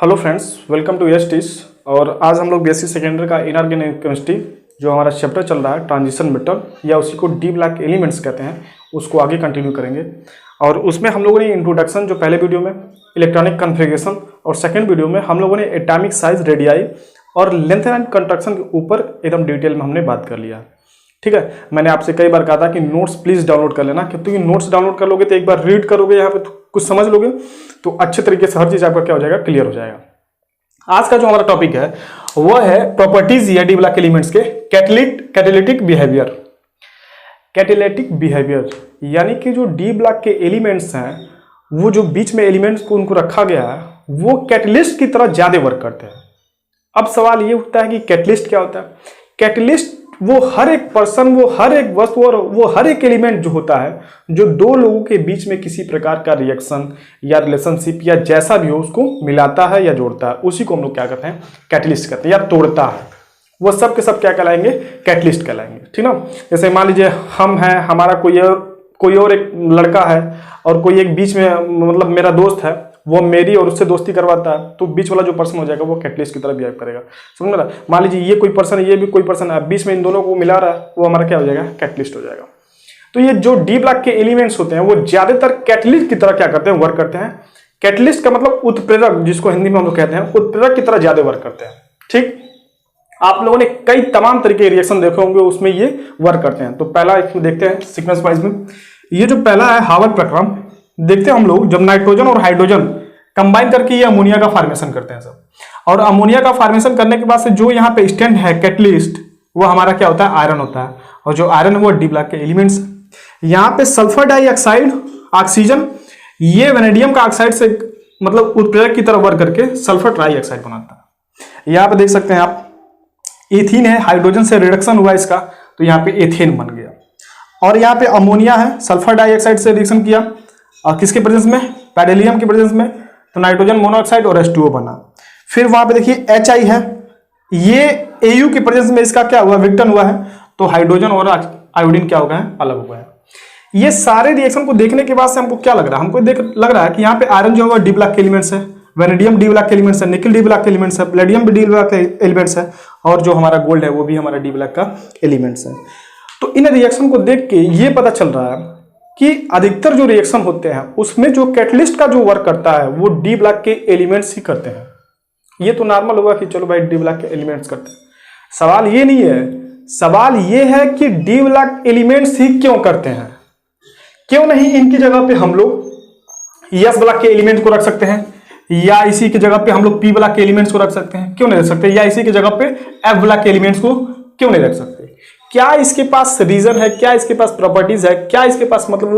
Hello friends, welcome to एसटीज। और आज हम लोग बीएससी सेकेंडरी का इनऑर्गेनिक केमिस्ट्री जो हमारा चैप्टर चल रहा है ट्रांजिशन मेटल या उसी को डी ब्लॉक एलिमेंट्स कहते हैं, उसको आगे कंटिन्यू करेंगे। और उसमें हम लोगों ने इंट्रोडक्शन जो पहले वीडियो में इलेक्ट्रॉनिक कन्फिगरेशन और सेकेंड वीडियो में हम लोगों ने एटॉमिक साइज, रेडियाई और लेंथ एंड कंस्ट्रक्शन के ऊपर एकदम डिटेल में हमने बात कर लिया। ठीक है, मैंने आपसे कई बार कहा था कि नोट्स प्लीज डाउनलोड कर लेना, क्योंकि नोट्स डाउनलोड कर लोगे तो एक बार रीड करोगे, यहाँ पे कुछ समझ लोगे तो अच्छे तरीके से हर चीज आपका क्या हो जाएगा, क्लियर हो जाएगा। आज का जो हमारा टॉपिक है वह है प्रॉपर्टीज या डी ब्लॉक एलिमेंट्स के कैटालिटिक बिहेवियर। कैटालिटिक बिहेवियर यानी कि जो डी ब्लॉक के एलिमेंट्स हैं, वो जो बीच में एलिमेंट्स को उनको रखा गया है, वो कैटलिस्ट की तरह ज्यादा वर्क करते हैं। अब सवाल ये उठता है कि कैटलिस्ट क्या होता है। कैटलिस्ट वो हर एक पर्सन, वो हर एक वस्तु और वो हर एक एलिमेंट जो होता है जो दो लोगों के बीच में किसी प्रकार का रिएक्शन या रिलेशनशिप या जैसा भी हो उसको मिलाता है या जोड़ता है, उसी को हम लोग क्या कहते हैं, कैटलिस्ट कहते हैं, या तोड़ता है। वो सब के सब क्या कहलाएंगे, कैटलिस्ट कहलाएंगे। ठीक ना। जैसे मान लीजिए हम हैं, हमारा कोई और एक लड़का है और कोई एक बीच में मतलब मेरा दोस्त है, वो मेरी और उससे दोस्ती करवाता है, तो बीच वाला जो पर्सन हो जाएगा वो कैटलिस्ट की तरह बिहेव करेगा। समझ में? मान लीजिए ये कोई पर्सन है, ये भी कोई पर्सन है, बीच में इन दोनों को मिला रहा है, वो हमारा क्या हो जाएगा, कैटलिस्ट हो जाएगा। तो ये जो डी ब्लॉक के एलिमेंट्स होते हैं वो ज्यादातर कैटलिस्ट की तरह क्या करते हैं, वर्क करते हैं। कैटलिस्ट का मतलब उत्प्रेरक, जिसको हिंदी में हम लोग कहते हैं, उत्प्रेरक की तरह ज्यादा वर्क करते हैं। ठीक, आप लोगों ने कई तमाम तरीके के रिएक्शन देखे होंगे, उसमें ये वर्क करते हैं। तो पहला इसमें देखते हैं सीक्वेंस वाइज में। ये जो पहला है हावर्ड प्रक्रम, देखते हैं हम लोग जब नाइट्रोजन और हाइड्रोजन कंबाइन करके ये अमोनिया का फॉर्मेशन करते हैं सब। और अमोनिया का फॉर्मेशन करने के बाद से जो यहाँ पे स्टैंड है कैटलिस्ट, वो हमारा क्या होता है, आयरन होता है। और जो आयरन है वो डी ब्लॉक के एलिमेंट्स। यहाँ पे सल्फर डाइऑक्साइड, ऑक्सीजन, ये वेनेडियम का ऑक्साइड से मतलब उत्प्रेरक की तरह वर्क करके सल्फर ट्राइऑक्साइड बनाता है। यहाँ पे देख सकते हैं आप, एथीन है, हाइड्रोजन से रिडक्शन हुआ इसका, तो यहाँ पे एथेन बन गया। और यहाँ पे अमोनिया है, सल्फर डाइऑक्साइड से रिएक्शन किया और किसके प्रेजेंस में, पैडेलियम के प्रेजेंस में, तो नाइट्रोजन मोनोऑक्साइड और H2O बना। फिर वहां पे देखिए HI है, ये AU के प्रेजेंस में इसका क्या हुआ, विघटन हुआ है, तो हाइड्रोजन और आयोडीन क्या हो गए हैं, अलग हुआ है। ये सारे रिएक्शन को देखने के बाद से हमको क्या लग रहा है, हमको लग रहा है कि यहाँ पे आयरन जो है डी ब्लॉक के एलिमेंट्स है, वेनेडियम डी ब्लॉक के एलिमेंट्स है, निकल डी ब्लॉक के एलिमेंट्स है, प्लेडियम भी डी ब्लॉक के एलिमेंट्स है, और जो हमारा गोल्ड है वो भी हमारा डी ब्लॉक का एलिमेंट्स है। तो इन रिएक्शन को देख के ये पता चल रहा है कि अधिकतर जो रिएक्शन होते हैं उसमें जो कैटलिस्ट का जो वर्क करता है वो डी ब्लॉक के एलिमेंट्स ही करते हैं। ये तो नॉर्मल होगा कि चलो भाई डी ब्लॉक के एलिमेंट्स करते हैं। सवाल ये नहीं है, सवाल ये है कि डी ब्लॉक एलिमेंट्स ही क्यों करते हैं। क्यों नहीं इनकी जगह पे हम लोग एस ब्लॉक के एलिमेंट को रख सकते हैं, या इसी की जगह पे हम लोग पी ब्लॉक के एलिमेंट्स को रख सकते हैं, क्यों नहीं रख सकते, या इसी की जगह पे एफ ब्लॉक के एलिमेंट्स को क्यों नहीं रख सकते। क्या इसके पास रीजन है, क्या इसके पास प्रॉपर्टीज है, क्या इसके पास मतलब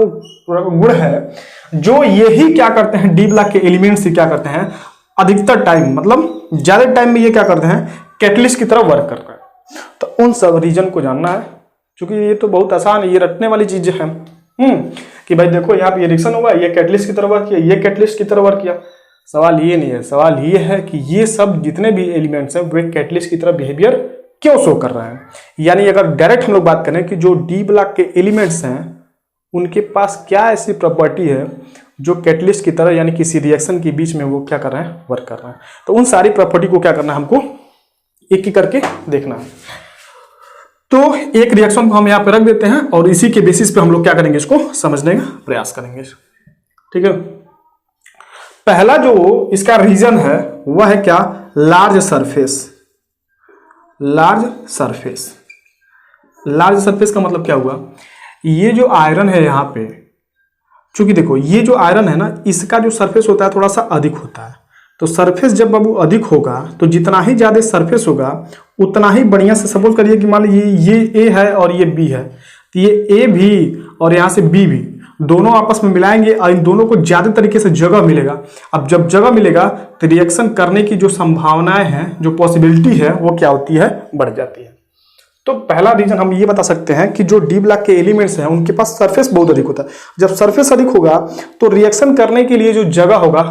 वो गुण है जो यही क्या करते हैं, डी ब्लॉक के एलिमेंट्स ही क्या करते हैं, अधिकतर टाइम मतलब ज्यादा टाइम में ये क्या करते हैं, कैटलिस्ट की तरह वर्क कर रहे हैं। तो उन सब रीजन को जानना है, क्योंकि ये तो बहुत आसान है, ये रटने वाली चीज है कि भाई देखो यहाँ पे ये रिएक्शन हुआ, ये कैटलिस्ट की तरह वर्क किया, ये कैटलिस्ट की तरह वर्क किया। सवाल ये नहीं है, सवाल ये है कि ये सब जितने भी एलिमेंट्स हैं वे कैटलिस्ट की तरह बिहेवियर क्यों शो कर रहे हैं। यानी अगर डायरेक्ट हम लोग बात करें कि जो डी ब्लॉक के एलिमेंट्स हैं उनके पास क्या ऐसी प्रॉपर्टी है जो कैटलिस्ट की तरह यानी किसी रिएक्शन के बीच में वो क्या कर रहे हैं, वर्क कर रहे हैं। तो उन सारी प्रॉपर्टी को क्या करना है, हमको एक एक करके देखना है। तो एक रिएक्शन को हम यहाँ पे रख देते हैं और इसी के बेसिस पे हम लोग क्या करेंगे, इसको समझने का प्रयास करेंगे। ठीक है, पहला जो इसका रीजन है वह है क्या, large surface. Large surface, large surface का मतलब क्या हुआ, ये जो आयरन है यहाँ पे, चूंकि देखो ये जो आयरन है ना, इसका जो सरफेस होता है थोड़ा सा अधिक होता है। तो सरफेस जब बाबू अधिक होगा तो जितना ही ज्यादा सरफेस होगा उतना ही बढ़िया से, सपोज करिए कि मान लीजिए ये A है और ये B है, तो ये A भी और यहाँ से B भी दोनों आपस में मिलाएंगे और इन दोनों को ज्यादा तरीके से जगह मिलेगा। अब जब जगह मिलेगा तो रिएक्शन करने की जो संभावनाएं हैं, जो पॉसिबिलिटी है, वो क्या होती है, बढ़ जाती है। तो पहला रीजन हम ये बता सकते हैं कि जो डी ब्लॉक के एलिमेंट्स हैं उनके पास सरफेस बहुत अधिक होता है। जब सरफेस अधिक होगा तो रिएक्शन करने के लिए जो जगह होगा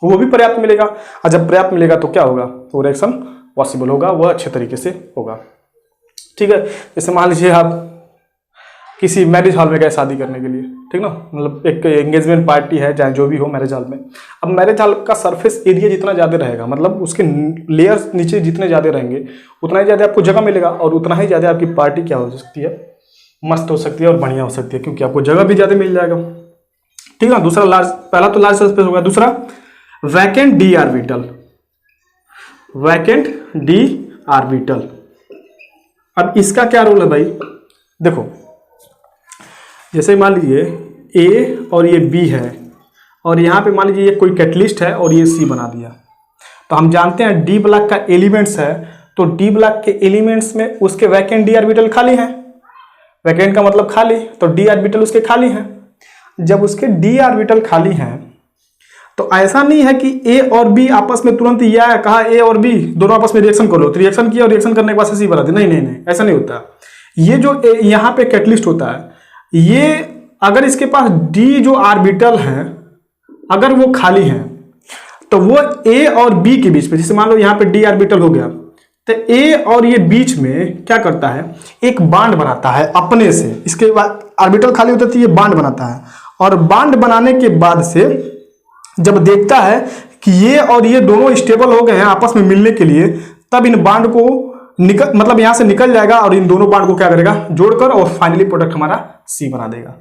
वो भी पर्याप्त मिलेगा, और जब पर्याप्त मिलेगा तो क्या होगा, तो रिएक्शन पॉसिबल होगा, वह अच्छे तरीके से होगा। ठीक है, जैसे मान लीजिए आप किसी मैरिज हॉल में गए शादी करने के लिए, ठीक ना, मतलब एक एंगेजमेंट पार्टी है चाहे जो भी हो मैरिज हॉल में। अब मैरिज हॉल का सरफेस एरिया जितना ज़्यादा रहेगा, मतलब उसके लेयर्स नीचे जितने ज़्यादा रहेंगे उतना ही ज़्यादा आपको जगह मिलेगा और उतना ही ज़्यादा आपकी पार्टी क्या हो सकती है, मस्त हो सकती है और बढ़िया हो सकती है, क्योंकि आपको जगह भी ज़्यादा मिल जाएगा। ठीक है, दूसरा लार्ज, पहला तो लार्ज सरफेस होगा, दूसरा vacant D orbital. Vacant D orbital, अब इसका क्या रोल है भाई, देखो जैसे मान लीजिए ए और ये बी है और यहाँ पे मान लीजिए ये कोई कैटलिस्ट है और ये सी बना दिया, तो हम जानते हैं डी ब्लॉक का एलिमेंट्स है, तो डी ब्लॉक के एलिमेंट्स में उसके वैकेंट डी ऑर्बिटल खाली हैं। वैकेंट का मतलब खाली, तो डी ऑर्बिटल उसके खाली हैं। जब उसके डी ऑर्बिटल खाली हैं तो ऐसा नहीं है कि ए और बी आपस में तुरंत ये आया कहा ए और बी दोनों आपस में रिएक्शन करो, तो रिएक्शन किया और रिएक्शन करने के बाद सी बना दी, नहीं नहीं नहीं, ऐसा नहीं होता। ये जो यहाँ पे कैटलिस्ट होता है, ये अगर इसके पास डी जो ऑर्बिटल है अगर वो खाली है तो वो ए और बी के बीच में, जैसे मान लो यहाँ पे डी ऑर्बिटल हो गया, तो ए और ये बीच में क्या करता है, एक बांड बनाता है अपने से। इसके बाद ऑर्बिटल खाली होता है तो ये बांड बनाता है, और बांड बनाने के बाद से जब देखता है कि ये और ये दोनों स्टेबल हो गए हैं आपस में मिलने के लिए, तब इन बांड को मतलब यहां से निकल जाएगा और इन दोनों बांड को क्या करेगा, जोड़कर, और फाइनली प्रोडक्ट हमारा सी बना देगा।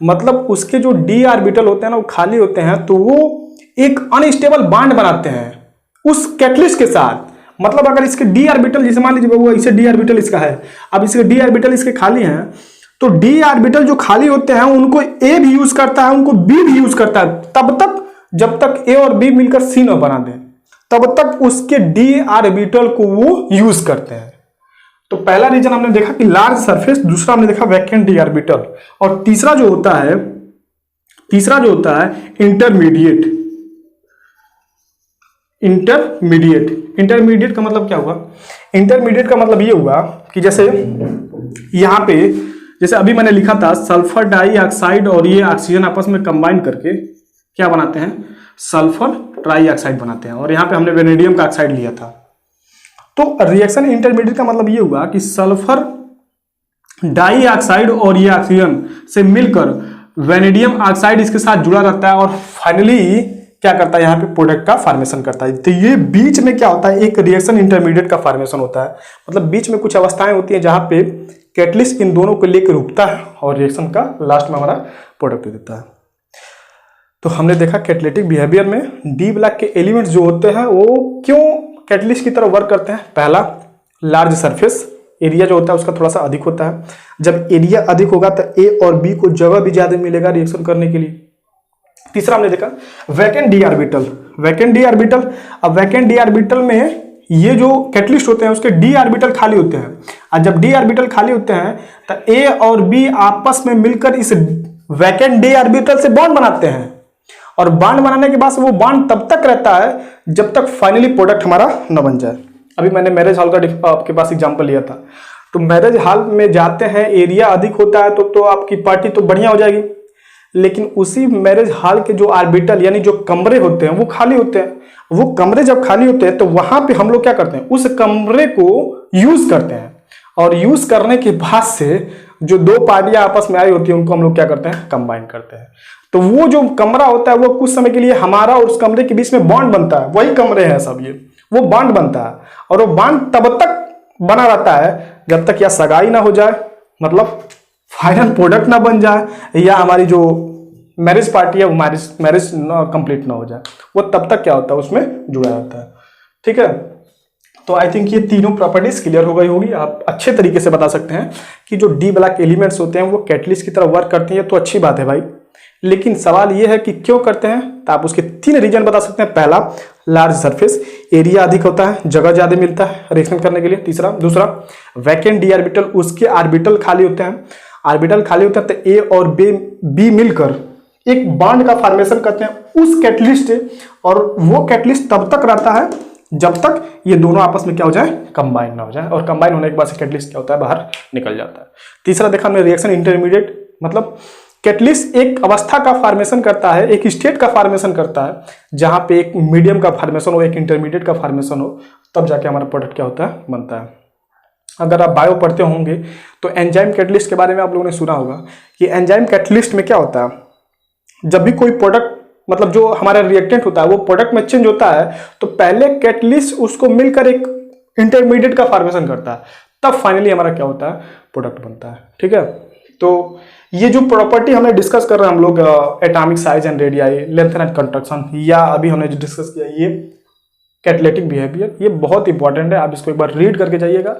मतलब उसके जो डी ऑर्बिटल होते हैं ना वो खाली होते हैं, तो वो एक अनस्टेबल बांड बनाते हैं उस कैटलिस्ट के साथ। मतलब अगर इसके डी ऑर्बिटल, जैसे मान लीजिए वो इसे डी ऑर्बिटल इसका है, अब इसके डी ऑर्बिटल इसके खाली हैं, तो डी ऑर्बिटल जो खाली होते हैं उनको ए भी यूज करता है, उनको बी भी यूज करता है, तब तक जब तक ए और बी मिलकर सी न बना दें तब तक उसके डी ऑर्बिटल को वो यूज करते हैं। तो पहला रीजन हमने देखा कि लार्ज सरफेस, दूसरा हमने देखा वैकेंट डी ऑर्बिटल, और तीसरा जो होता है इंटरमीडिएट। इंटरमीडिएट का मतलब क्या हुआ, इंटरमीडिएट का मतलब ये हुआ कि जैसे यहां पे जैसे अभी मैंने लिखा था सल्फर डाइऑक्साइड और ये ऑक्सीजन आपस में कंबाइन करके क्या बनाते हैं, सल्फर ट्राइऑक्साइड बनाते हैं, और यहां पे हमने वेनेडियम का ऑक्साइड लिया था। तो रिएक्शन इंटरमीडिएट का मतलब ये हुआ कि सल्फर डाइऑक्साइड और ये ऑक्सीजन से मिलकर वेनेडियम ऑक्साइड इसके साथ जुड़ा रहता है और फाइनली क्या करता है, यहाँ पे प्रोडक्ट का फॉर्मेशन करता है। तो ये बीच में क्या होता है, एक रिएक्शन इंटरमीडिएट का फॉर्मेशन होता है। मतलब बीच में कुछ अवस्थाएं होती हैं जहां पे कैटलिस्ट इन दोनों को लेकर रुकता है और रिएक्शन का लास्ट में हमारा प्रोडक्ट देता है। तो हमने देखा कैटलिटिक बिहेवियर में डी ब्लॉक के एलिमेंट्स जो होते हैं वो क्यों कैटलिस्ट की तरह वर्क करते हैं। पहला, लार्ज सरफेस एरिया जो होता है उसका थोड़ा सा अधिक होता है। जब एरिया अधिक होगा तो ए और बी को जगह भी ज्यादा मिलेगा रिएक्शन करने के लिए। तीसरा हमने देखा vacant D orbital. Vacant D orbital, अब वैकेंट डी ऑर्बिटल में ये जो कैटलिस्ट होते हैं उसके डी ऑर्बिटल खाली होते हैं, और जब डी ऑर्बिटल खाली होते हैं तो ए और बी आपस में मिलकर इस वैकेंट डी ऑर्बिटल से बॉन्ड बनाते हैं, और बॉन्ड बनाने के बाद से वो बॉन्ड तब तक रहता है जब तक फाइनली प्रोडक्ट हमारा न बन जाए। अभी मैंने मैरिज हॉल का आपके पास एग्जांपल लिया था, तो मैरिज हॉल में जाते हैं, एरिया अधिक होता है तो आपकी पार्टी तो बढ़िया हो जाएगी, लेकिन उसी मैरिज हॉल के जो ऑर्बिटल यानी जो कमरे होते हैं वो खाली होते हैं। वो कमरे जब खाली होते हैं तो वहां पे हम लोग क्या करते हैं, उस कमरे को यूज करते हैं, और यूज करने के बाद से जो दो पार्टियां आपस में आई होती है उनको हम लोग क्या करते हैं, कंबाइन करते हैं। तो वो जो कमरा होता है वो कुछ समय के लिए हमारा और उस कमरे के बीच में बॉन्ड बनता है, वही कमरे हैं सब ये, वो बॉन्ड बनता है, और वो बॉन्ड तब तक बना रहता है जब तक या सगाई ना हो जाए, मतलब फाइनल प्रोडक्ट ना बन जाए, या हमारी जो मैरिज पार्टी है वो मैरिज कंप्लीट ना हो जाए, वो तब तक क्या होता है उसमें जुड़ा रहता है। ठीक है, तो आई थिंक ये तीनों प्रॉपर्टीज क्लियर हो गई होगी। आप अच्छे तरीके से बता सकते हैं कि जो डी ब्लॉक एलिमेंट्स होते हैं वो कैटलिस्ट की तरह वर्क करते हैं, तो अच्छी बात है भाई, लेकिन सवाल ये है कि क्यों करते हैं, तो आप उसके 3 रीजन बता सकते हैं। पहला, लार्ज सरफेस एरिया अधिक होता है, जगह ज्यादा मिलता है रिएक्शन करने के लिए। दूसरा वैकेंट डी ऑर्बिटल, उसके ऑर्बिटल खाली होते हैं, ऑर्बिटल खाली होते हैं तो ए और बी मिलकर एक बॉन्ड का फॉर्मेशन करते हैं उस कैटलिस्ट, और वो कैटलिस्ट तब तक रहता है जब तक ये दोनों आपस में क्या हो जाए, कंबाइन ना हो जाए, और कंबाइन होने के बाद से कैटलिस्ट क्या होता है, बाहर निकल जाता है। तीसरा देखा हमने रिएक्शन इंटरमीडिएट, मतलब कैटलिस्ट एक अवस्था का फॉर्मेशन करता है, एक स्टेट का फॉर्मेशन करता है, जहां पे एक मीडियम का फॉर्मेशन हो, एक इंटरमीडिएट का फॉर्मेशन हो, तब जाके हमारा प्रोडक्ट क्या होता है, बनता है। अगर आप बायो पढ़ते होंगे तो एंजाइम कैटलिस्ट के बारे में आप लोगों ने सुना होगा कि एंजाइम कैटलिस्ट में क्या होता है, जब भी कोई प्रोडक्ट मतलब जो हमारा रिएक्टेंट होता है वो प्रोडक्ट में चेंज होता है तो पहले कैटलिस्ट उसको मिलकर एक इंटरमीडिएट का फॉर्मेशन करता है, तब फाइनली हमारा क्या होता है, प्रोडक्ट बनता है। ठीक है, तो ये जो प्रॉपर्टी हमने डिस्कस कर रहे हैं हम लोग, atomic size and radii, length and conduction, या अभी हमने जो डिस्कस किया ये कैटालिटिक बिहेवियर, ये बहुत इंपॉर्टेंट है। आप इसको एक बार रीड करके जाइएगा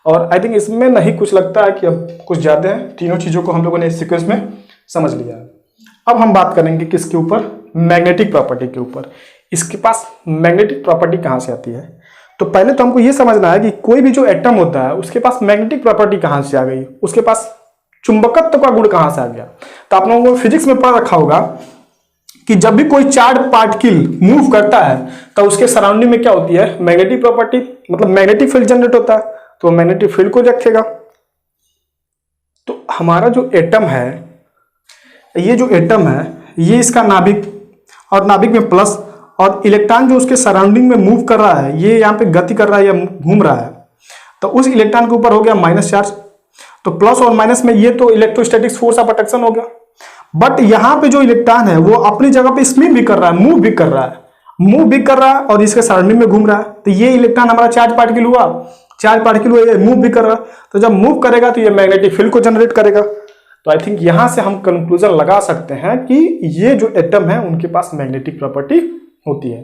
और आई थिंक इसमें नहीं कुछ लगता है कि अब कुछ ज़्यादा है, तीनों चीज़ों को हम लोगों ने इस सीक्वेंस में समझ लिया है। अब हम बात करेंगे किसके ऊपर, मैग्नेटिक प्रॉपर्टी के ऊपर। इसके पास मैग्नेटिक प्रॉपर्टी कहाँ से आती है, तो पहले तो हमको ये समझना है कि कोई भी जो एटम होता है उसके पास मैग्नेटिक प्रॉपर्टी कहाँ से आ गई, उसके पास चुंबकत्व का गुण कहाँ से आ गया। तो आप लोगों को फिजिक्स में पढ़ रखा होगा कि जब भी कोई चार्ज पार्टिकल मूव करता है तो उसके सराउंडिंग में क्या होती है, मैग्नेटिक प्रॉपर्टी, मतलब मैग्नेटिक फील्ड जनरेट होता है, तो मैग्नेटिक फील्ड को रखेगा। तो हमारा जो एटम है, ये जो एटम है ये इसका नाभिक, और नाभिक में प्लस, और इलेक्ट्रॉन जो उसके सराउंडिंग में मूव कर रहा है, ये यहाँ पे गति कर रहा है या घूम रहा है, तो उस इलेक्ट्रॉन के ऊपर हो गया माइनस चार्ज। तो प्लस और माइनस में ये तो इलेक्ट्रोस्टैटिक फोर्स ऑफ अट्रैक्शन हो गया। बट यहाँ पे जो इलेक्ट्रॉन है वो अपनी जगह पे स्पिन भी कर रहा है, मूव भी कर रहा है, और इसके सराउंडिंग में घूम रहा है। तो ये इलेक्ट्रॉन हमारा चार्ज पार्टिकल हुआ, मूव भी कर रहा है। तो जब मूव करेगा तो ये मैग्नेटिक फील्ड को जनरेट करेगा। तो आई थिंक यहां से हम कंक्लूजन लगा सकते हैं कि ये जो एटम है उनके पास मैग्नेटिक प्रॉपर्टी होती है।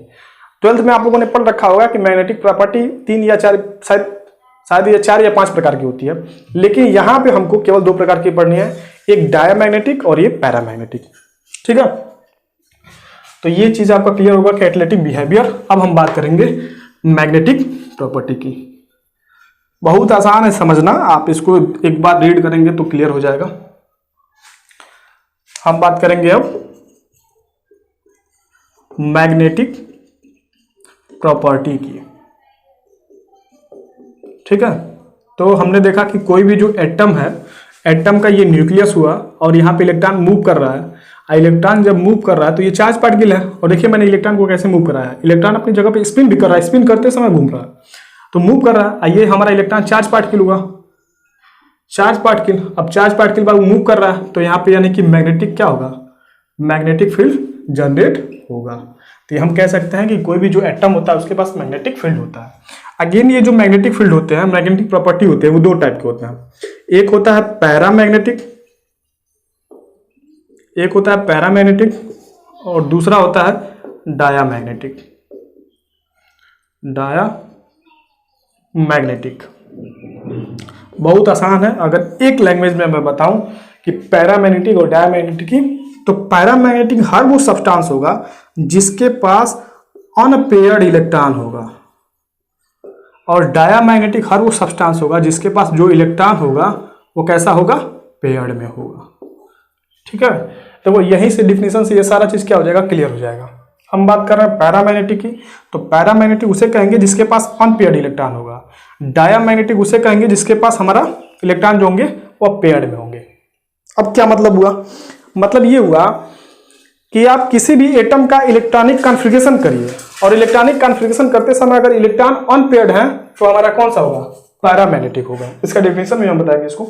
12th में आप लोगों ने पढ़ रखा होगा कि मैग्नेटिक प्रॉपर्टी 3 या 4, शायद ये 4 या 5 प्रकार की होती है, लेकिन यहां पे हमको केवल 2 प्रकार की पढ़नी है, एक डायमैग्नेटिक और ये पैरामैग्नेटिक। ठीक है, तो ये चीज आपका क्लियर होगा कैटालिटिक बिहेवियर। अब हम बात करेंगे मैग्नेटिक प्रॉपर्टी की। बहुत आसान है समझना, आप इसको एक बार रीड करेंगे तो क्लियर हो जाएगा। हम बात करेंगे अब मैग्नेटिक प्रॉपर्टी की। ठीक है, तो हमने देखा कि कोई भी जो एटम है, एटम का ये न्यूक्लियस हुआ और यहाँ पे इलेक्ट्रॉन मूव कर रहा है। इलेक्ट्रॉन जब मूव कर रहा है तो ये चार्ज पार्टिकल है, और देखिए मैंने इलेक्ट्रॉन को कैसे मूव कराया है, इलेक्ट्रॉन अपनी जगह पे स्पिन भी कर रहा है, स्पिन करते समय घूम रहा है, तो मूव कर रहा है। ये हमारा इलेक्ट्रॉन चार्ज पार्टिकल हुआ, चार्ज पार्टिकल। अब चार्ज पार्टिकल बाद मूव कर रहा है तो यहाँ पे यानी कि मैग्नेटिक क्या होगा, मैग्नेटिक फील्ड जनरेट होगा। तो ये हम कह सकते हैं कि कोई भी जो एटम होता है उसके पास मैग्नेटिक फील्ड होता है। अगेन ये जो मैग्नेटिक फील्ड होते हैं, मैग्नेटिक प्रॉपर्टी होते हैं, वो 2 टाइप के होते हैं। एक होता है पैरामैग्नेटिक, और दूसरा होता है डायामैग्नेटिक। बहुत आसान है। अगर एक लैंग्वेज में मैं बताऊं कि पैरामैग्नेटिक और डायमैग्नेटिक की, तो पैरामैग्नेटिक हर वो सब्सटेंस होगा जिसके पास अनपेयर्ड इलेक्ट्रॉन होगा, और डायामैग्नेटिक हर वो सब्सटेंस होगा जिसके पास जो इलेक्ट्रॉन होगा वो कैसा होगा, पेयर्ड में होगा। ठीक है, तो वो यहीं से डिफिनेशन से ये सारा चीज क्या हो जाएगा, क्लियर हो जाएगा। हम बात कर रहे हैं पैरामैग्नेटिक की, तो पैरामैग्नेटिक उसे कहेंगे जिसके पास अनपेयर्ड इलेक्ट्रॉन होगा। डायामैग्नेटिक उसे कहेंगे जिसके पास हमारा इलेक्ट्रॉन जो होंगे वो पेयर्ड में होंगे। अब क्या मतलब हुआ, मतलब ये हुआ कि आप किसी भी एटम का इलेक्ट्रॉनिक कॉन्फ़िगरेशन करिए, और इलेक्ट्रॉनिक कॉन्फ़िगरेशन करते समय अगर इलेक्ट्रॉन अनपेयर्ड है तो हमारा कौन सा होगा, पैरामैग्नेटिक होगा। इसका डेफिनेशन में हम बताएंगे इसको।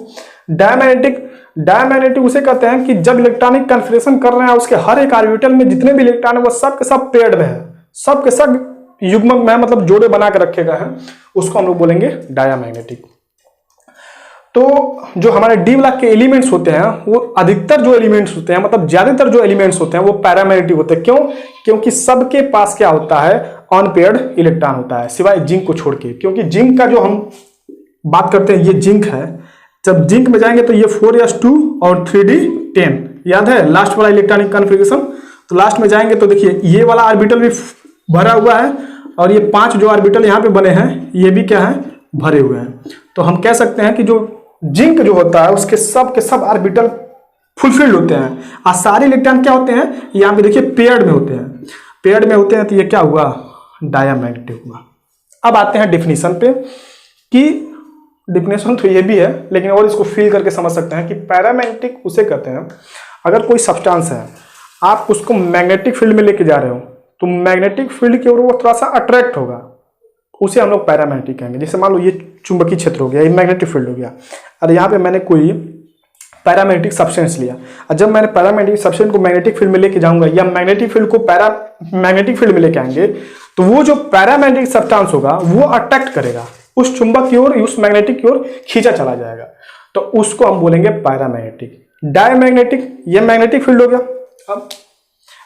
डायमैग्नेटिक उसे कहते हैं कि जब इलेक्ट्रॉनिक कॉन्फ़िगरेशन कर रहे हैं उसके हर एक ऑर्बिटल में जितने भी इलेक्ट्रॉन है वो सब के सब पेयर्ड में है, सब के सब युग्मक में, मतलब जोड़े बना के रखे गए हैं, उसको हम लोग बोलेंगे डायामैग्नेटिक। तो जो हमारे डी ब्लॉक के एलिमेंट्स होते हैं वो अधिकतर जो एलिमेंट्स होते हैं, मतलब ज्यादातर जो एलिमेंट्स होते हैं वो पैरामैग्नेटिक होते हैं। क्यों, क्योंकि सबके पास क्या होता है, अनपेयर्ड इलेक्ट्रॉन होता है, सिवाय जिंक को छोड़ के। क्योंकि जिंक का जो हम बात करते हैं, ये जिंक है, जब जिंक में जाएंगे तो ये 4s2 और 3d10, याद है लास्ट वाला इलेक्ट्रॉनिक कॉन्फ़िगरेशन। तो लास्ट में जाएंगे तो देखिए ये वाला ऑर्बिटल भी भरा हुआ है, और ये 5 जो ऑर्बिटल यहाँ पे बने हैं ये भी क्या है, भरे हुए हैं। तो हम कह सकते हैं कि जो जिंक जो होता है उसके सब के सब ऑर्बिटल फुलफिल्ड होते हैं, और सारे इलेक्ट्रॉन क्या होते हैं, यहाँ पे देखिए पेयर्ड में होते हैं। पेयर्ड में होते हैं तो ये क्या हुआ, डायामैग्नेटिक हुआ। अब आते हैं डिफिनीशन पे, कि डिफिनेशन तो ये भी है लेकिन और इसको फील करके समझ सकते हैं कि पैरामैग्नेटिक उसे कहते हैं अगर कोई सब्सटेंस है, आप उसको मैग्नेटिक फील्ड में लेके जा रहे हो तो मैग्नेटिक फील्ड की ओर वो थोड़ा सा अट्रैक्ट होगा, उसे हम लोग पैरामैग्नेटिक कहेंगे। जैसे मान लो ये चुंबकीय क्षेत्र हो गया, ये मैग्नेटिक फील्ड हो गया, और यहाँ पे मैंने कोई पैरामैग्नेटिक सब्सटेंस लिया, और जब मैंने पैरामैग्नेटिक सब्सटेंस को मैग्नेटिक फील्ड में लेके जाऊंगा या मैग्नेटिक फील्ड को मैग्नेटिक फील्ड में लेके आएंगे, तो वो जो पैरामैग्नेटिक सब्सटेंस होगा वो अट्रैक्ट करेगा उस चुंबक की ओर, उस मैग्नेटिक की ओर खींचा चला जाएगा, तो उसको हम बोलेंगे पैरामैग्नेटिक। डायमैग्नेटिक, ये मैग्नेटिक फील्ड हो गया, अब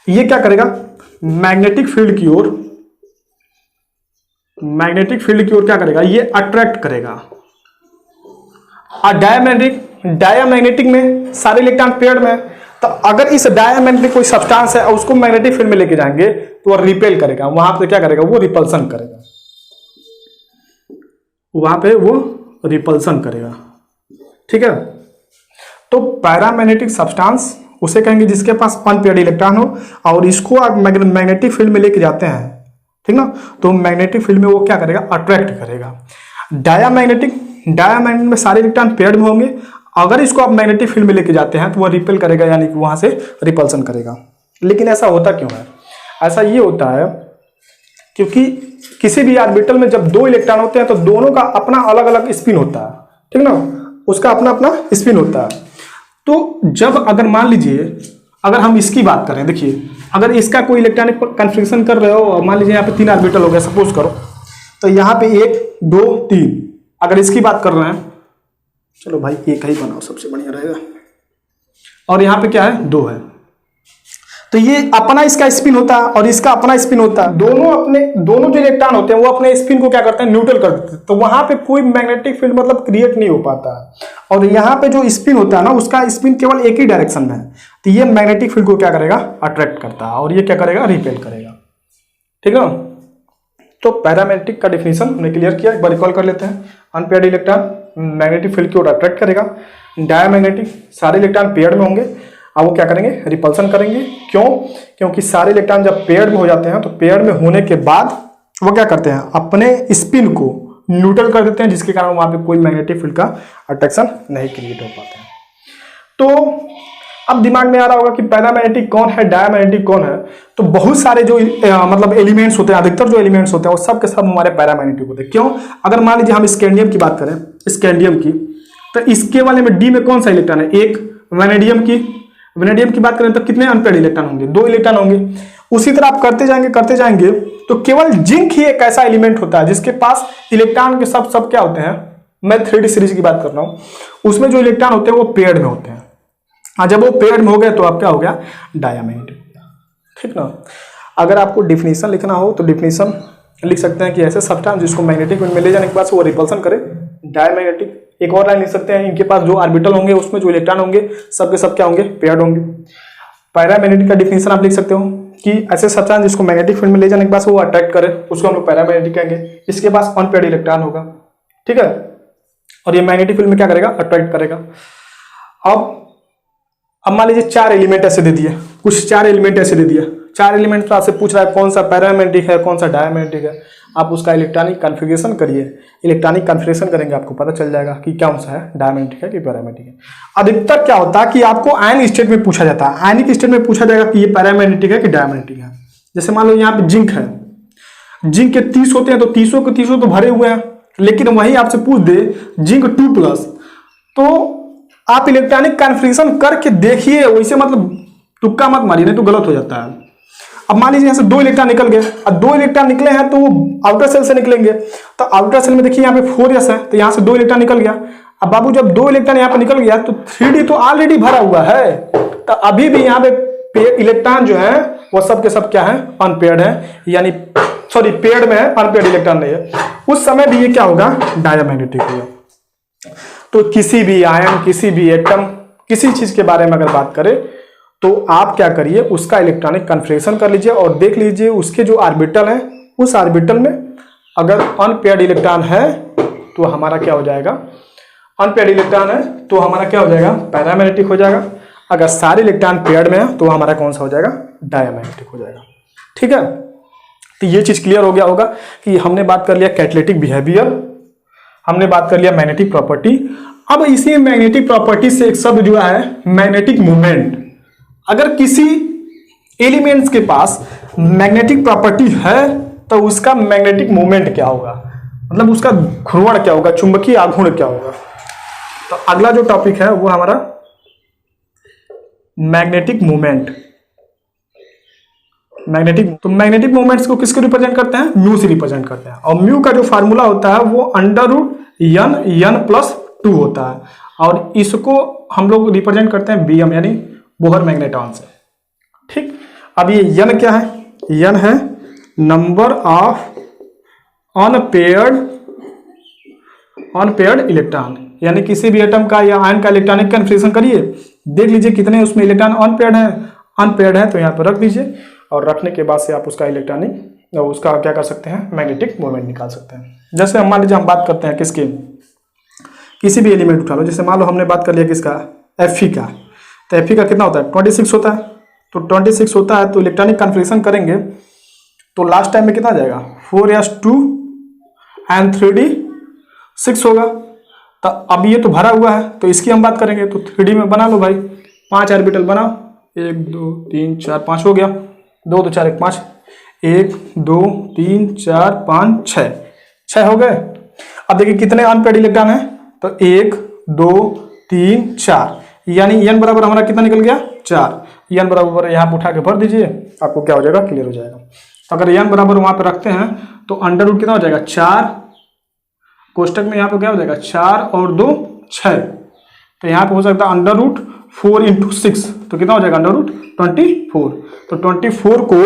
ये क्या करेगा, मैग्नेटिक फील्ड की ओर, मैग्नेटिक फील्ड की ओर क्या करेगा, ये अट्रैक्ट करेगा। और डायमैग्नेटिक में सारे इलेक्ट्रॉन पेयर में, तो अगर इस डायमैग्नेटिक कोई सब्सटेंस है और उसको मैग्नेटिक फील्ड में लेके जाएंगे तो वो रिपेल करेगा, वहां पे क्या करेगा, वो रिपल्सन करेगा, वहां पे वो रिपल्सन करेगा। ठीक है, तो पैरामैग्नेटिक सब्सटेंस उसे कहेंगे जिसके पास अनपेयर्ड इलेक्ट्रॉन हो और इसको आप मैग्नेटिक फील्ड में लेके जाते हैं, ठीक ना, तो मैग्नेटिक फील्ड में वो क्या करेगा, अट्रैक्ट करेगा। डायमैग्नेटिक में सारे इलेक्ट्रॉन पेयर्ड में होंगे, अगर इसको आप मैग्नेटिक फील्ड में लेके जाते हैं तो वो रिपेल करेगा, यानी कि वहां से रिपल्सन करेगा। लेकिन ऐसा होता क्यों है, ऐसा ये होता है क्योंकि किसी भी ऑर्बिटल में जब दो इलेक्ट्रॉन होते हैं तो दोनों का अपना अलग अलग स्पिन होता है, ठीक ना, उसका अपना अपना स्पिन होता है। तो जब अगर मान लीजिए अगर हम इसकी बात करें, देखिए अगर इसका कोई इलेक्ट्रॉनिक कन्फिग्रेशन कर रहे हो और मान लीजिए यहाँ पे 3 ऑर्बिटल हो गया सपोज करो, तो यहाँ पे 1 2 3, अगर इसकी बात कर रहे हैं, चलो भाई एक ही बनाओ सबसे बढ़िया रहेगा, और यहाँ पे क्या है 2 है, तो ये अपना इसका स्पिन होता है और इसका अपना स्पिन होता है, दोनों जो इलेक्ट्रॉन होते हैं वो अपने स्पिन को क्या करते हैं, न्यूट्रल कर देते हैं, तो वहां पे कोई मैग्नेटिक फील्ड मतलब क्रिएट नहीं हो पाता है। और यहाँ पे जो स्पिन होता है ना, उसका स्पिन केवल एक ही डायरेक्शन में है, तो ये मैग्नेटिक फील्ड को क्या करेगा, अट्रैक्ट करता है, और ये क्या करेगा, रिपेल करेगा। ठीक है, तो पैरामैग्नेटिक का डिफिनेशन हमने क्लियर किया, एक बार रिकॉल कर लेते हैं। अनपेयर्ड इलेक्ट्रॉन मैग्नेटिक फील्ड की ओर अट्रैक्ट करेगा, डायमैग्नेटिक सारे इलेक्ट्रॉन पेयर्ड में होंगे और वो क्या करेंगे, रिपल्सन करेंगे। क्यों, क्योंकि सारे इलेक्ट्रॉन जब पेयर्ड में हो जाते हैं तो पेयर्ड में होने के बाद वो क्या करते हैं, अपने स्पिन को न्यूट्रल कर देते हैं, जिसके कारण वहां पे कोई मैग्नेटिक फील्ड का अट्रैक्शन नहीं क्रिएट हो पाता है। तो अब दिमाग में आ रहा होगा कि पैरामैग्नेटिक कौन है, डायमैग्नेटिक कौन है, तो बहुत सारे जो मतलब एलिमेंट्स होते हैं, अधिकतर जो एलिमेंट्स होते हैं वो सब के सब हमारे पैरामैग्नेटिक होते हैं। क्यों, अगर मान लीजिए हम स्कैंडियम की बात करें, स्कैंडियम की, तो इसके वाले में डी में कौन सा इलेक्ट्रॉन है, एक वैनेडियम की बात करें तो कितने अनपेयर्ड इलेक्ट्रॉन होंगे, 2 इलेक्ट्रॉन होंगे। उसी तरह आप करते जाएंगे तो केवल जिंक ही एक ऐसा एलिमेंट होता है जिसके पास इलेक्ट्रॉन के सब क्या होते हैं, मैं 3D सीरीज की बात कर रहा हूं, उसमें जो इलेक्ट्रॉन होते हैं वो पेयर्ड में होते हैं। जब वो पेयर्ड में हो गए तो आप क्या हो गया, डायमैग्नेटिक हो गया। ठीक ना, अगर आपको डिफिनीशन लिखना हो तो डिफिनीशन लिख सकते हैं कि ऐसे सब्सटेंस जिसको मैग्नेटिक फील्ड में ले जाने के बाद वो रिपल्सन करे, डायमैग्नेटिक। एक और लाइन लिख सकते हैं, इनके पास जो ऑर्बिटल होंगे उसमें जो इलेक्ट्रॉन होंगे सब के सब क्या होंगे, पेयर्ड होंगे। पैरामैग्नेटिक का डिफिनीशन आप लिख सकते हो कि ऐसे सब्सटेंस जिसको मैग्नेटिक फील्ड में ले जाने के बाद वो अट्रैक्ट करे, उसको हम लोग पैरामैग्नेटिक कहेंगे। इसके पास अनपेयर्ड इलेक्ट्रॉन होगा, ठीक है, और ये मैग्नेटिक फील्ड में क्या करेगा, अट्रैक्ट करेगा। अब मान लीजिए 4 एलिमेंट ऐसे दे दिए, कुछ 4 एलिमेंट ऐसे दे दिए, 4 एलिमेंट तो आपसे पूछ रहा है कौन सा पैरामैग्नेटिक है, कौन सा डायमैग्नेटिक है। आप उसका इलेक्ट्रॉनिक कॉन्फ़िगरेशन करिए, इलेक्ट्रॉनिक कॉन्फ़िगरेशन करेंगे आपको पता चल जाएगा कि कौन सा है, डायमैग्नेटिक है कि पैरामैग्नेटिक है। अधिकतर क्या होता है कि आपको आयनिक स्टेट में पूछा जाता है, आयनिक स्टेट में पूछा जाएगा कि ये पैरामैग्नेटिक है कि डायमैग्नेटिक है। जैसे मान लो यहाँ पे जिंक है, जिंक के 30 होते हैं तो 30 के 30 तो भरे हुए हैं, लेकिन वही आपसे पूछ दे जिंक 2+, तो आप इलेक्ट्रॉनिक कॉन्फ़िगरेशन करके देखिए, वैसे मतलब तुक्का मत मारिए, नहीं तो गलत हो जाता है। अब मान लीजिए यहाँ से 2 इलेक्ट्रॉन निकल गए, और 2 इलेक्ट्रॉन निकले हैं तो वो आउटर सेल से निकलेंगे, तो आउटर सेल में देखिए यहाँ पे 4s है, तो यहाँ से 2 इलेक्ट्रॉन निकल गया। अब बाबू जब 2 इलेक्ट्रॉन यहाँ पे निकल गया तो 3D तो ऑलरेडी भरा हुआ है, तो अभी भी यहाँ पे इलेक्ट्रॉन जो है वो सब के सब क्या है, अनपेयर्ड है, यानी सॉरी पेयर्ड में है, अनपेयर्ड इलेक्ट्रॉन नहीं है। उस समय भी ये क्या होगा, डायमैग्नेटिक होगा। तो किसी भी आयन, किसी भी एटम, किसी चीज के बारे में अगर बात करें तो आप क्या करिए, उसका इलेक्ट्रॉनिक कॉन्फ़िगरेशन कर लीजिए और देख लीजिए उसके जो ऑर्बिटल है, उस ऑर्बिटल में अगर अनपेयर्ड इलेक्ट्रॉन है तो हमारा क्या हो जाएगा, अनपेयर्ड इलेक्ट्रॉन है तो हमारा क्या हो जाएगा, पैरामैग्नेटिक हो जाएगा। अगर सारे इलेक्ट्रॉन पेयर्ड में है तो हमारा कौन सा हो जाएगा, डायमैग्नेटिक हो जाएगा। ठीक है, तो ये चीज क्लियर हो गया होगा कि हमने बात कर लिया कैटालिटिक बिहेवियर, हमने बात कर लिया मैग्नेटिक प्रॉपर्टी। अब इसी मैग्नेटिक प्रॉपर्टी से एक शब्द जो है मैग्नेटिक मोमेंट। अगर किसी एलिमेंट्स के पास मैग्नेटिक प्रॉपर्टी है तो उसका मैग्नेटिक मोमेंट क्या होगा, मतलब उसका घूर्णन क्या होगा, चुंबकीय आघूर्ण क्या होगा। तो अगला जो टॉपिक है वो हमारा मैग्नेटिक मोमेंट। तो मैग्नेटिक मोमेंट्स को किसको रिप्रेजेंट करते हैं, म्यू से रिप्रेजेंट करते हैं। और म्यू का जो फार्मूला होता है वो √n+2 होता है, और इसको हम लोग रिप्रेजेंट करते हैं Bm यानी बोहर मैग्नेट्रॉन से। ठीक, अब ये n क्या है, n है नंबर ऑफ अनपेयर्ड इलेक्ट्रॉन, यानी किसी भी एटम का या आयन का इलेक्ट्रॉनिक कन्फिग्रेशन करिए, देख लीजिए कितने उसमें इलेक्ट्रॉन अनपेयर्ड है तो यहाँ पर रख दीजिए, और रखने के बाद से आप उसका इलेक्ट्रॉनिक उसका क्या कर सकते हैं, मैग्नेटिक मोमेंट निकाल सकते हैं। जैसे हम मान लीजिए हम बात करते हैं किसकी, किसी भी एलिमेंट उठा लो, जैसे मान लो हमने बात कर लिया किसका, Fe का, तो Fe का कितना होता है 26 होता है, तो 26 होता है तो इलेक्ट्रॉनिक कन्फिग्रेशन करेंगे तो लास्ट टाइम में कितना जाएगा 4s2 and 3d 6 होगा। तो अब ये तो भरा हुआ है तो इसकी हम बात करेंगे, तो 3d में बना लो भाई, 5 ऑर्बिटल बनाओ, 1 2 3 4 5 हो गया, 2 2 4 1 5, 1 2 3 4 5 6 हो गए। अब देखिए कितने अनपेयर्ड इलेक्ट्रॉन है, तो 1 2 3 4, यानी n बराबर हमारा कितना निकल गया 4, n बराबर यहाँ पे उठा के भर दीजिए, आपको क्या हो जाएगा, क्लियर हो जाएगा। तो अगर n बराबर वहां पे रखते हैं तो अंडर रूट कितना हो जाएगा 4, कोष्टक में यहाँ पे क्या हो जाएगा 4 और 2 6, तो यहाँ पे हो सकता है √4 × 6, तो कितना हो जाएगा √24। तो 24 को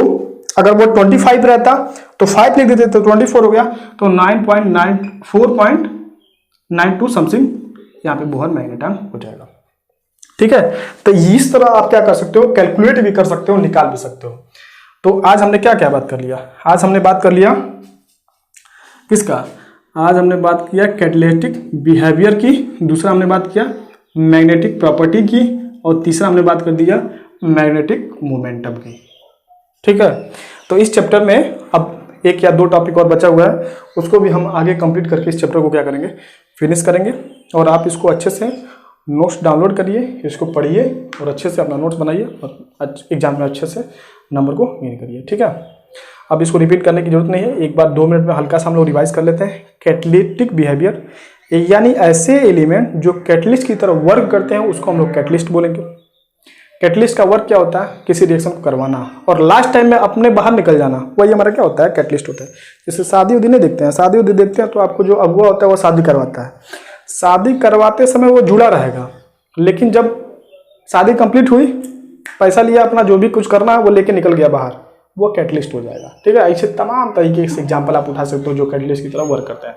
अगर वो 25 रहता तो 5 लिख देते तो 24 हो गया, तो 4.92 समथिंग यहाँ पे बोहर मैग्नेट्रॉन हो जाएगा। ठीक है, तो इस तरह आप क्या कर सकते हो, कैलकुलेट भी कर सकते हो, निकाल भी सकते हो। तो आज हमने क्या क्या बात कर लिया, आज हमने बात कर लिया किसका, आज हमने बात किया कैटालिटिक बिहेवियर की, दूसरा हमने बात किया मैग्नेटिक प्रॉपर्टी की, और तीसरा हमने बात कर दिया मैग्नेटिक मोमेंटम की। ठीक है, तो इस चैप्टर में अब 1 या 2 टॉपिक और बचा हुआ है, उसको भी हम आगे कंप्लीट करके इस चैप्टर को क्या करेंगे, फिनिश करेंगे। और आप इसको अच्छे से नोट्स डाउनलोड करिए, इसको पढ़िए और अच्छे से अपना नोट्स बनाइए और एग्जाम में अच्छे से नंबर को गेन करिए। ठीक है, अब इसको रिपीट करने की जरूरत नहीं है, एक बार 2 मिनट में हल्का सा हम लोग रिवाइज कर लेते हैं। कैटालिटिक बिहेवियर यानी ऐसे एलिमेंट जो कैटलिस्ट की तरह वर्क करते हैं उसको हम लोग कैटलिस्ट बोलेंगे। कैटलिस्ट का वर्क क्या होता है, किसी रिएक्शन को करवाना और लास्ट टाइम में अपने बाहर निकल जाना, वही हमारा क्या होता है, कैटलिस्ट होता है। जैसे शादी उदी नहीं देखते हैं, शादी उदी देखते हैं तो आपको जो अगुआ होता है वो शादी करवाता है, शादी करवाते समय वो जुड़ा रहेगा, लेकिन जब शादी कंप्लीट हुई, पैसा लिया, अपना जो भी कुछ करना है वो लेके निकल गया बाहर, वो कैटलिस्ट हो जाएगा। ठीक है, ऐसे तमाम तरीके से एग्जाम्पल आप उठा सकते हो जो कैटलिस्ट की तरह वर्क करते हैं।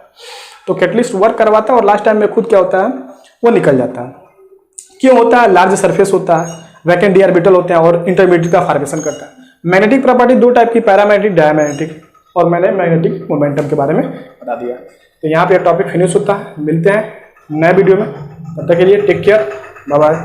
तो कैटलिस्ट वर्क करवाता है और लास्ट टाइम में खुद क्या होता है, वो निकल जाता है। क्यों होता है, लार्ज सरफेस होता है, वैकेंट डी ऑर्बिटल होते हैं और इंटरमीडिएट का फॉर्मेशन करता है। मैग्नेटिक प्रॉपर्टी 2 टाइप की, पैरामैग्नेटिक, डायमैग्नेटिक, और मैंने मैग्नेटिक मोमेंटम के बारे में बता दिया। तो यहाँ पे टॉपिक फिनिश होता है, मिलते हैं नए वीडियो में, तब तक के लिए टेक केयर, बाय बाय।